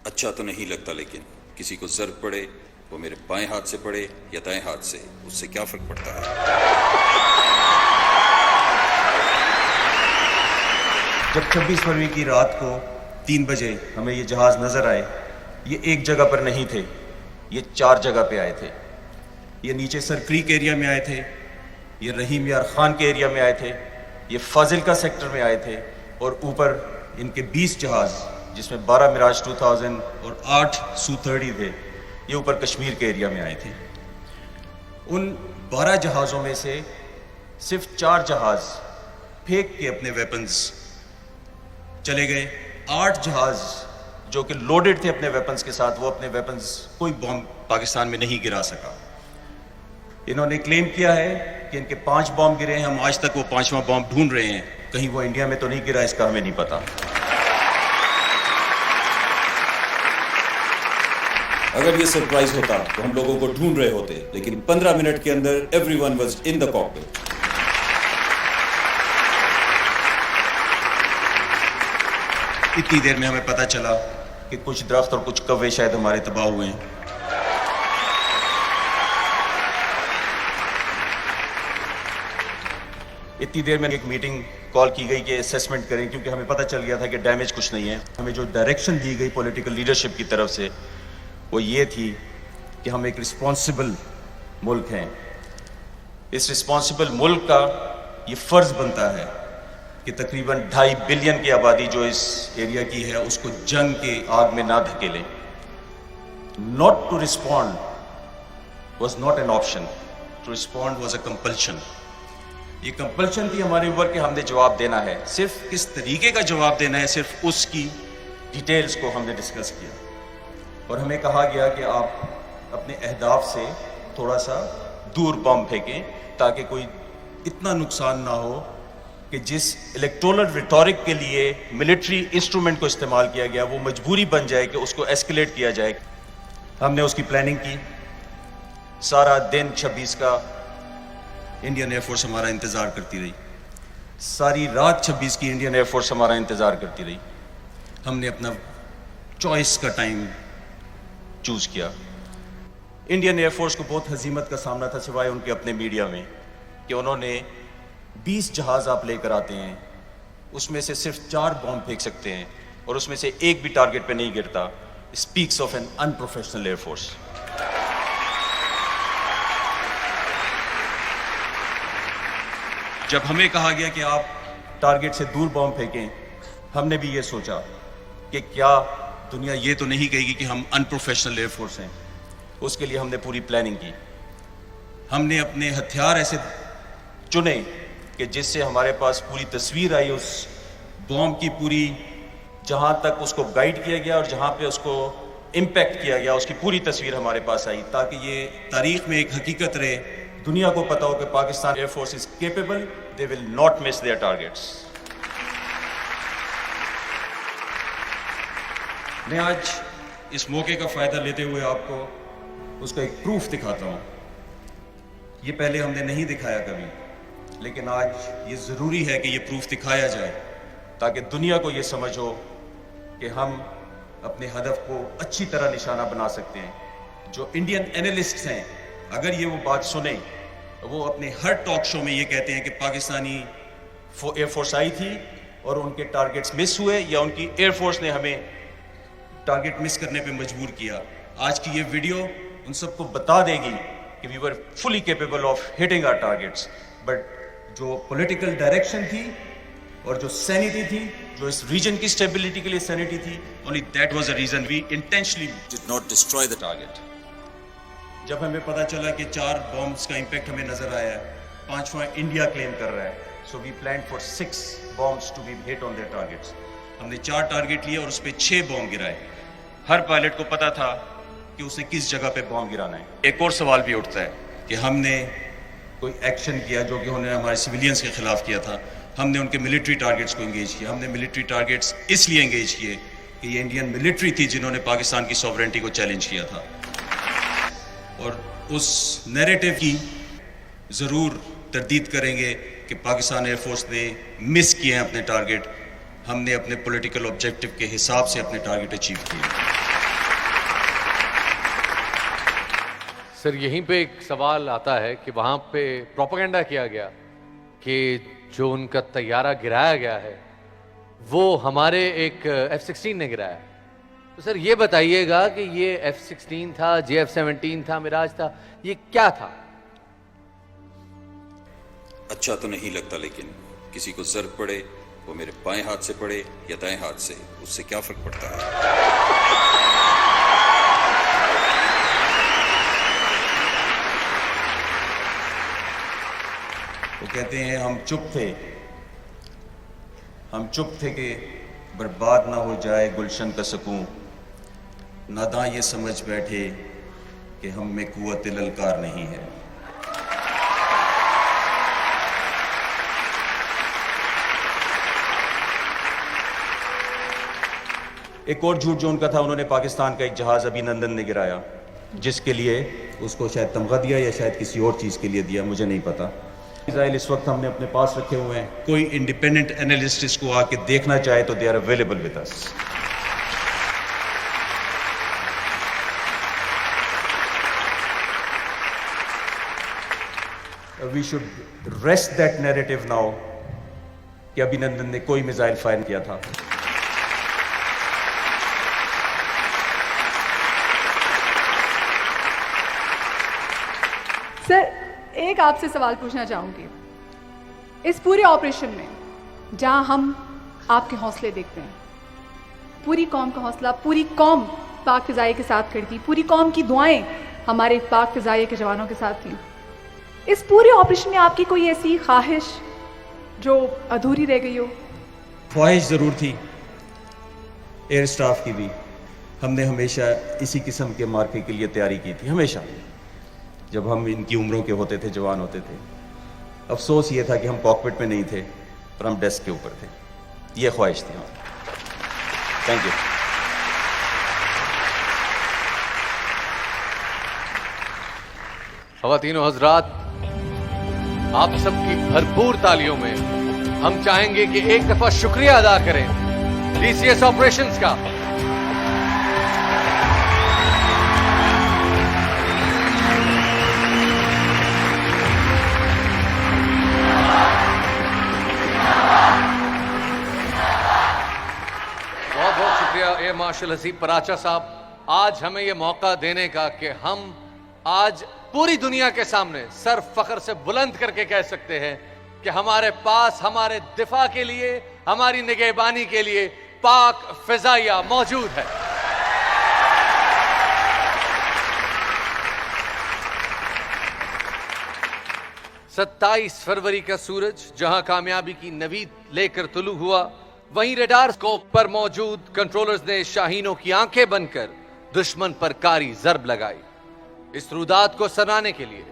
اچھا تو نہیں لگتا، لیکن کسی کو ضرب پڑے وہ میرے بائیں ہاتھ سے پڑے یا دائیں ہاتھ سے، اس سے کیا فرق پڑتا ہے؟ جب 26 فروری کی رات کو 3 بجے ہمیں یہ جہاز نظر آئے، یہ ایک جگہ پر نہیں تھے، یہ 4 جگہ پہ آئے تھے۔ یہ نیچے سر کریک ایریا میں آئے تھے، یہ رحیم یار خان کے ایریا میں آئے تھے، یہ فاضلکا سیکٹر میں آئے تھے، اور اوپر ان کے 20 جہاز جس میں 12 میراج 2000 اور 8 سو-30 تھے، یہ اوپر کشمیر کے ایریا میں آئے تھے۔ ان 12 جہازوں میں سے صرف 4 جہاز پھینک کے اپنے ویپنز چلے گئے۔ 8 جہاز جو کہ لوڈڈ تھے اپنے ویپنز کے ساتھ، وہ اپنے ویپنز کوئی بم پاکستان میں نہیں گرا سکا۔ انہوں نے کلیم کیا ہے کہ ان کے 5 بم گرے ہیں، ہم آج تک وہ 5واں بم ڈھونڈ رہے ہیں، کہیں وہ انڈیا میں تو نہیں گرا، اس کا ہمیں نہیں پتا۔ اگر یہ سرپرائز ہوتا تو ہم لوگوں کو ڈھونڈ رہے ہوتے، لیکن 15 منٹ کے اندر everyone was in the cockpit. اتنی دیر میں ہمیں پتا چلا کہ کچھ درخت اور کچھ کوے شاید ہمارے تباہ ہوئے ہیں۔ اتنی دیر میں ایک میٹنگ کال کی گئی کہ اسیسمنٹ کریں، کیونکہ ہمیں پتہ چل گیا تھا کہ ڈیمیج کچھ نہیں ہے۔ ہمیں جو ڈائریکشن دی گئی پولیٹیکل لیڈرشپ کی طرف سے وہ یہ تھی کہ ہم ایک رسپانسبل ملک ہیں۔ اس رسپانسبل ملک کا یہ فرض بنتا ہے کہ تقریباً 2.5 بلین کی آبادی جو اس ایریا کی ہے اس کو جنگ کی آگ میں نہ دھکیلیں۔ Not to respond was not an option. To respond was a compulsion. یہ کمپلشن تھی ہمارے اوپر کہ ہم نے جواب دینا ہے۔ صرف کس طریقے کا جواب دینا ہے، صرف اس کی ڈیٹیلز کو ہم نے ڈسکس کیا، اور ہمیں کہا گیا کہ آپ اپنے اہداف سے تھوڑا سا دور بم پھینکیں تاکہ کوئی اتنا نقصان نہ ہو کہ جس الیکٹورل ریٹورک کے لیے ملٹری انسٹرومنٹ کو استعمال کیا گیا وہ مجبوری بن جائے کہ اس کو ایسکیلیٹ کیا جائے۔ ہم نے اس کی پلاننگ کی۔ سارا دن 26 کا انڈین ایئر فورس ہمارا انتظار کرتی رہی، ساری رات 26 کی انڈین ایئر فورس ہمارا انتظار کرتی رہی۔ ہم نے اپنا چوائس کا ٹائم چوز کیا۔ انڈین ایئر فورس کو بہت ہزیمت کا سامنا تھا، سوائے ان کے اپنے میڈیا میں، کہ انہوں نے 20 جہاز آپ لے کر آتے ہیں، اس میں سے صرف 4 بم پھینک سکتے ہیں اور اس میں سے ایک بھی ٹارگٹ پہ نہیں گرتا۔ Speaks of an unprofessional air force. جب ہمیں کہا گیا کہ آپ ٹارگٹ سے دور بم پھینکیں، ہم نے بھی یہ سوچا کہ کیا دنیا یہ تو نہیں کہے گی کہ ہم ان پروفیشنل ایئر فورس ہیں۔ اس کے لیے ہم نے پوری پلاننگ کی۔ ہم نے اپنے ہتھیار ایسے چنے کہ جس سے ہمارے پاس پوری تصویر آئی اس بم کی، پوری جہاں تک اس کو گائیڈ کیا گیا اور جہاں پہ اس کو امپیکٹ کیا گیا اس کی پوری تصویر ہمارے پاس آئی، تاکہ یہ تاریخ میں ایک حقیقت رہے، دنیا کو پتا ہو کہ Pakistan air force is capable, they will not miss their targets۔ میں آج اس موقع کا فائدہ لیتے ہوئے آپ کو اس کا ایک پروف دکھاتا ہوں۔ یہ پہلے ہم نے نہیں دکھایا کبھی، لیکن آج یہ ضروری ہے کہ یہ پروف دکھایا جائے تاکہ دنیا کو یہ سمجھ ہو کہ ہم اپنے ہدف کو اچھی طرح نشانہ بنا سکتے ہیں۔ جو انڈین اینالسٹس ہیں، اگر یہ وہ بات سنیں، وہ اپنے ہر ٹاک شو میں یہ کہتے ہیں کہ پاکستانی ایئر فورس آئی تھی اور ان کے ٹارگٹس مس ہوئے، یا ان کی ایئر فورس نے ہمیں ٹارگٹ مس کرنے پہ مجبور کیا۔ آج کی یہ ویڈیو ان سب کو بتا دے گی کہ we were fully capable of hitting our targets, but جو پولیٹیکل ڈائریکشن تھی اور جو سینیٹی تھی، جو اس ریجن کی اسٹیبلٹی کے لیے سینیٹی تھی، only that was the reason we intentionally did not destroy the target۔ جب ہمیں پتا چلا کہ 4 بمز کا امپیکٹ ہمیں نظر آیا ہے، 5واں انڈیا کلیم کر رہا ہے، so we planned for 6 bombs to be hit on their targets. ہم نے 4 ٹارگٹ لیے اور اس پہ 6 بم گرائے۔ ہر پائلٹ کو پتا تھا کہ اسے کس جگہ پہ بم گرانا ہے۔ ایک اور سوال بھی اٹھتا ہے کہ ہم نے کوئی ایکشن کیا جو کہ انہوں نے ہمارے سویلینز کے خلاف کیا تھا، ہم نے ان کے ملٹری ٹارگٹس کو انگیج کیا۔ ہم نے ملٹری ٹارگٹس اس لیے انگیج کیے کہ یہ انڈین ملٹری تھی جنہوں نے پاکستان کی سوورنٹی کو چیلنج کیا تھا، اور اس نیریٹو کی ضرور تردید کریں گے کہ پاکستان ایئر فورس نے مس کیے ہیں اپنے ٹارگٹ، ہم نے اپنے پولیٹیکل آبجیکٹو کے حساب سے اپنے ٹارگٹ اچیو کیے۔ سر یہیں پہ ایک سوال آتا ہے کہ وہاں پہ پروپیگنڈا کیا گیا کہ جو ان کا طیارہ گرایا گیا ہے وہ ہمارے ایک F-16 نے گرایا ہے. تو سر یہ بتائیے گا کہ یہ F-16 تھا, JF-17 تھا, میراج تھا, یہ کیا تھا؟ اچھا تو نہیں لگتا, لیکن کسی کو ضرب پڑے وہ میرے بائیں ہاتھ سے پڑے یا دائیں ہاتھ سے, اس سے کیا فرق پڑتا ہے؟ وہ کہتے ہیں ہم چپ تھے کہ برباد نہ ہو جائے گلشن کا سکون, ناداں یہ سمجھ بیٹھے کہ ہم میں قوت للکار نہیں ہے. ایک اور جھوٹ جو ان کا تھا, انہوں نے پاکستان کا ایک جہاز ابھی نندن نے گرایا, جس کے لیے اس کو شاید تمغہ دیا یا شاید کسی اور چیز کے لیے دیا, مجھے نہیں پتا. میزائل اس وقت ہم نے اپنے پاس رکھے ہوئے ہیں, کوئی انڈیپینڈنٹ اینالسٹ اس کو آ کے دیکھنا چاہے تو they are available with us. We should rest that narrative now کہ ابھی نندن نے کوئی میزائل فائر کیا تھا. سر ایک آپ سے سوال پوچھنا چاہوں گی, اس پورے آپریشن میں جہاں ہم آپ کے حوصلے دیکھتے ہیں, پوری قوم کا حوصلہ, پوری قوم پاک فضائیہ کے ساتھ کھڑی تھی, پوری قوم کی دعائیں ہمارے پاک فضائیہ کے جوانوں کے ساتھ تھیں, اس پورے آپریشن میں آپ کی کوئی ایسی خواہش جو ادھوری رہ گئی ہو؟ خواہش ضرور تھی ایئر اسٹاف کی بھی. ہم نے ہمیشہ اسی قسم کے مارکے کے لیے تیاری کی تھی, ہمیشہ جب ہم ان کی عمروں کے ہوتے تھے, جوان ہوتے تھے. افسوس یہ تھا کہ ہم کاکپٹ میں نہیں تھے پر ہم ڈیسک کے اوپر تھے. یہ خواہش تھی. Thank you. خواتین و حضرات, آپ سب کی بھرپور تالیوں میں ہم چاہیں گے کہ ایک دفعہ شکریہ ادا کریں DCS آپریشنز کا. بہت بہت شکریہ اے مارشل حسیب پراچا صاحب, آج ہمیں یہ موقع دینے کا کہ ہم آج پوری دنیا کے سامنے سر فخر سے بلند کر کے کہہ سکتے ہیں کہ ہمارے پاس ہمارے دفاع کے لیے, ہماری نگہبانی کے لیے پاک فضائیہ موجود ہے. ستائیس فروری کا سورج جہاں کامیابی کی نوید لے کر طلوع ہوا, وہیں ریڈار اسکوپ پر موجود کنٹرولرز نے شاہینوں کی آنکھیں بند کر دشمن پر کاری ضرب لگائی. اس رودات کو سراہنے کے لیے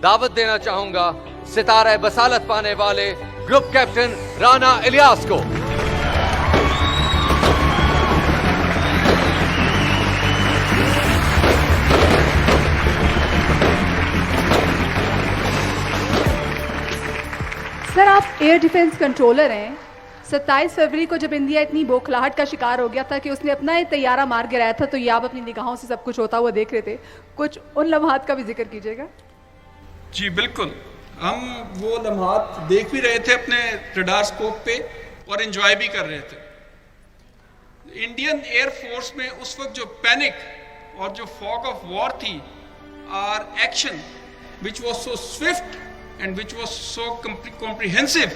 دعوت دینا چاہوں گا ستارہ بصالت پانے والے گروپ کیپٹن رانا الیاس کو. سر آپ ایئر ڈیفنس کنٹرولر ہیں, 27 فروری کو جب انڈیا اتنی بوکھلاہٹ کا شکار ہو گیا تھا کہ اس نے اپنا طیارہ مار گرایا تھا, تو یہ آپ اپنی نگاہوں سے سب کچھ ہوتا ہوا دیکھ رہے تھے, کچھ ان لمحات کا بھی ذکر کیجیے گا. جی بالکل, ہم وہ لمحات دیکھ بھی رہے تھے اپنے ریڈار اسکوپ پہ اور انجوائے بھی کر رہے تھے. انڈین ایئر فورس میں اس وقت جو پینک اور جو فاگ آف وار تھی, our action which was so swift and which was so comprehensive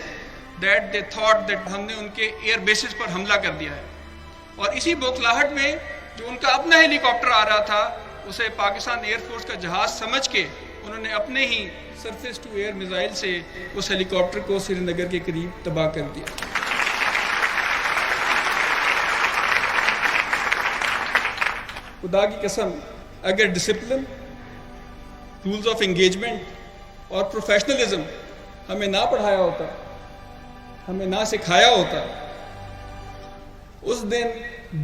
that they thought that ہم نے ان کے ایئر بیسز پر حملہ کر دیا ہے. اور اسی بوکھلاہٹ میں جو ان کا اپنا ہیلی کاپٹر آ رہا تھا, اسے پاکستان ایئر فورس کا جہاز سمجھ کے انہوں نے اپنے ہی سرفیس ٹو ایئر میزائل سے اس ہیلی کاپٹر کو سری نگر کے قریب تباہ کر دیا. خدا کی قسم, اگر ڈسپلن, رولز آف انگیجمنٹ اور پروفیشنلزم ہمیں نہ پڑھایا ہوتا, ہمیں نہ سکھایا ہوتا, اس دن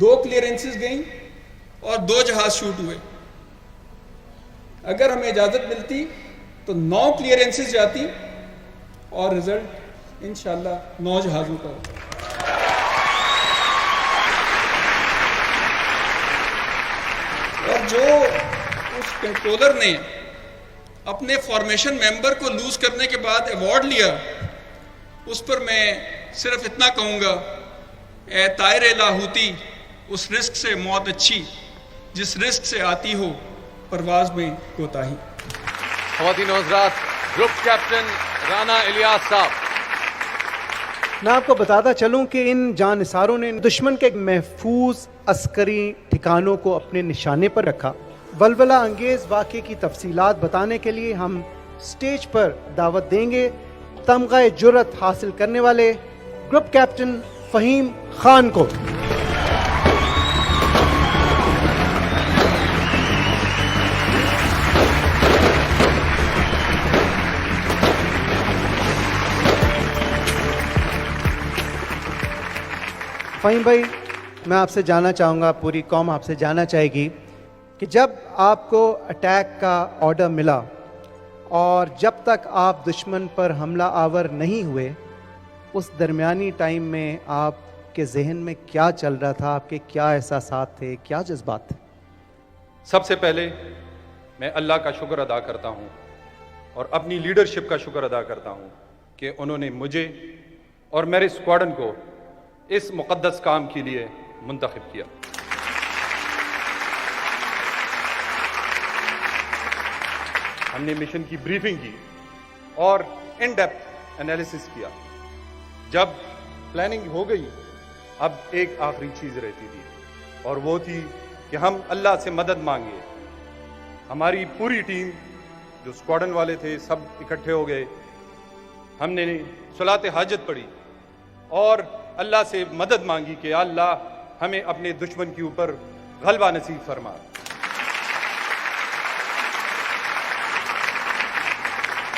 2 کلیئرنسز گئیں اور 2 جہاز شوٹ ہوئے. اگر ہمیں اجازت ملتی تو 9 کلیئرنسز جاتی اور رزلٹ انشاءاللہ 9 جہازوں کا ہوتا. اور جو اس کنٹرولر نے اپنے فارمیشن ممبر کو لوز کرنے کے بعد ایوارڈ لیا، اس پر میں صرف اتنا کہوں گا، اے طائر لاہوتی، اس رزق سے موت اچھی جس رزق سے آتی ہو پرواز میں کوتاہی۔ خواتین و حضرات، گروپ کیپٹن رانا الیاس صاحب۔ میں آپ کو بتاتا چلوں کہ ان جانثاروں نے دشمن کے محفوظ عسکری ٹھکانوں کو اپنے نشانے پر رکھا۔ ولولہ انگیز واقعے کی تفصیلات بتانے کے لیے ہم سٹیج پر دعوت دیں گے تمغہ جرأت حاصل کرنے والے گروپ کیپٹن فہیم خان کو۔ فہیم بھائی، میں آپ سے جاننا چاہوں گا، پوری قوم آپ سے جاننا چاہے گی کہ جب آپ کو اٹیک کا آرڈر ملا اور جب تک آپ دشمن پر حملہ آور نہیں ہوئے، اس درمیانی ٹائم میں آپ کے ذہن میں کیا چل رہا تھا؟ آپ کے کیا احساسات تھے، کیا جذبات تھے؟ سب سے پہلے میں اللہ کا شکر ادا کرتا ہوں اور اپنی لیڈرشپ کا شکر ادا کرتا ہوں کہ انہوں نے مجھے اور میرے اسکواڈن کو اس مقدس کام کے لیے منتخب کیا۔ ہم نے مشن کی بریفنگ کی اور ان ڈیپتھ انالیسس کیا۔ جب پلاننگ ہو گئی، اب ایک آخری چیز رہتی تھی اور وہ تھی کہ ہم اللہ سے مدد مانگے۔ ہماری پوری ٹیم جو اسکواڈن والے تھے سب اکٹھے ہو گئے، ہم نے صلاۃ حاجت پڑھی اور اللہ سے مدد مانگی کہ اللہ ہمیں اپنے دشمن کے اوپر غلبہ نصیب فرما۔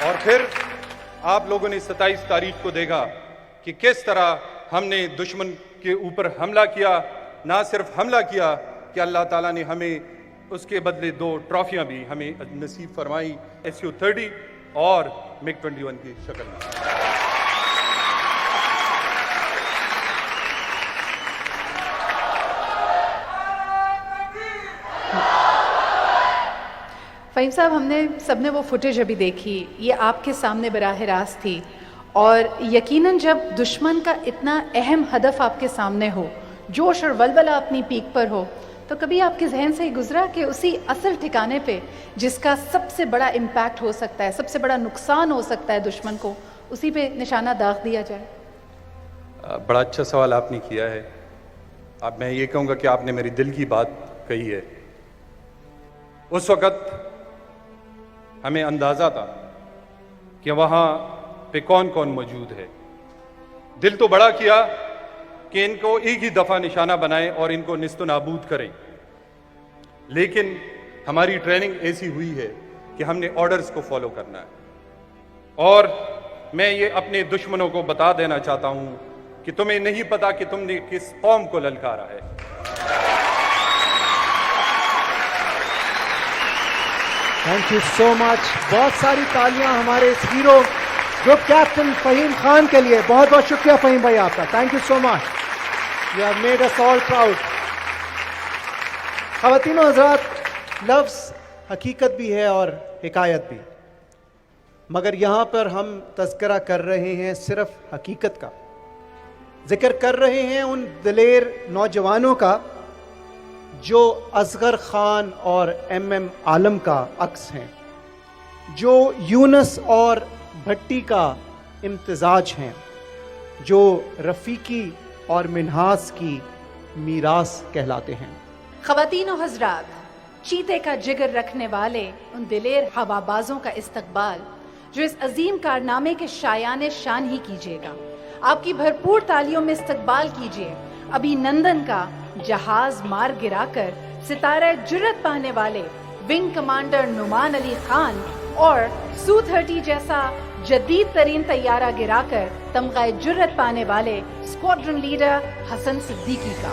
اور پھر آپ لوگوں نے 27 تاریخ کو دیکھا کہ کس طرح ہم نے دشمن کے اوپر حملہ کیا۔ نہ صرف حملہ کیا کہ اللہ تعالیٰ نے ہمیں اس کے بدلے 2 ٹرافیاں بھی ہمیں نصیب فرمائی، SU-30 اور MiG-21 کی شکل میں۔ فہیم صاحب، ہم نے سب نے وہ فوٹیج ابھی دیکھی، یہ آپ کے سامنے براہ راست تھی، اور یقیناً جب دشمن کا اتنا اہم ہدف آپ کے سامنے ہو، جوش اور ولولہ اپنی پیک پر ہو، تو کبھی آپ کے ذہن سے یہ گزرا کہ اسی اصل ٹھکانے پہ جس کا سب سے بڑا امپیکٹ ہو سکتا ہے، سب سے بڑا نقصان ہو سکتا ہے دشمن کو، اسی پہ نشانہ داغ دیا جائے؟ بڑا اچھا سوال آپ نے کیا ہے۔ اب میں یہ کہوں گا کہ آپ نے میری دل کی بات کہی ہے۔ اس وقت ہمیں اندازہ تھا کہ وہاں پہ کون کون موجود ہے۔ دل تو بڑا کیا کہ ان کو ایک ہی دفعہ نشانہ بنائیں اور ان کو نیست و نابود کریں، لیکن ہماری ٹریننگ ایسی ہوئی ہے کہ ہم نے آرڈرز کو فالو کرنا ہے۔ اور میں یہ اپنے دشمنوں کو بتا دینا چاہتا ہوں کہ تمہیں نہیں پتا کہ تم نے کس قوم کو للکارا ہے۔ Thank you so much. بہت ساری تالیاں ہمارے اس hero group captain Fahim Khan کے لیے۔ بہت بہت شکریہ فہیم بھائی آپ کا، thank you so much, you have made us all proud. خواتین و حضرات، لفظ حقیقت بھی ہے اور حکایت بھی، مگر یہاں پر ہم تذکرہ کر رہے ہیں صرف حقیقت کا، ذکر کر رہے ہیں ان دلیر نوجوانوں کا جو اصغر خان اور MM عالم کا عکس ہیں، جو یونس اور بھٹی کا امتزاج ہیں، جو رفیقی اور منہاس کی میراث کہلاتے ہیں۔ خواتین و حضرات، چیتے کا جگر رکھنے والے ان دلیر ہوابازوں کا استقبال جو اس عظیم کارنامے کے شایان شان ہی کیجیے گا۔ آپ کی بھرپور تالیوں میں استقبال کیجیے ابھی نندن کا جہاز مار گرا کر ستارہ جرت پانے والے ونگ کمانڈر نعمان علی خان اور Su-30 جیسا جدید ترین طیارہ گرا کر تمغہ جرت پانے والے اسکواڈرن لیڈر حسن صدیقی کا۔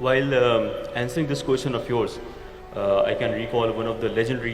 While answering this question of yours, I can recall one of the legendary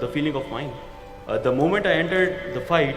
the feeling of mine. The moment I entered the fight,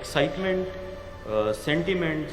excitement, sentiments,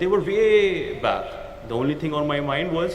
they were way back. The only thing on my mind was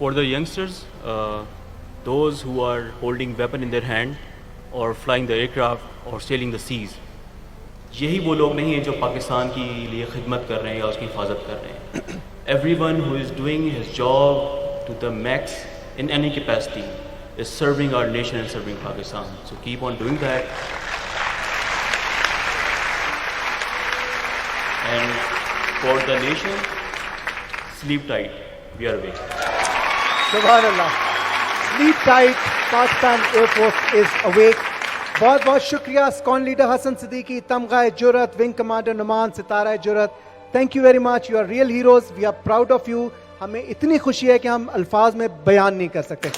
For the youngsters, those who are holding weapon in their hand or flying the aircraft or sailing the seas, یہی وہ لوگ نہیں ہیں جو پاکستان کے لیے خدمت کر رہے ہیں یا اس کی حفاظت کر رہے ہیں. Every one who is doing his job to the max in any capacity is serving our nation and serving Pakistan. So keep on doing that. And for the nation, sleep tight, we are awake. سبحان اللہ. Sleep tight, Pakistan air force is awake. بہت بہت شکریہ ISKCON leader حسن صدیقی, تمغہ جرأت, wing commander Nauman, ستارہ جرأت. Thank you very much. You are real heroes. We are proud of you. ہمیں اتنی خوشی ہے کہ ہم الفاظ میں بیان نہیں کر سکتے.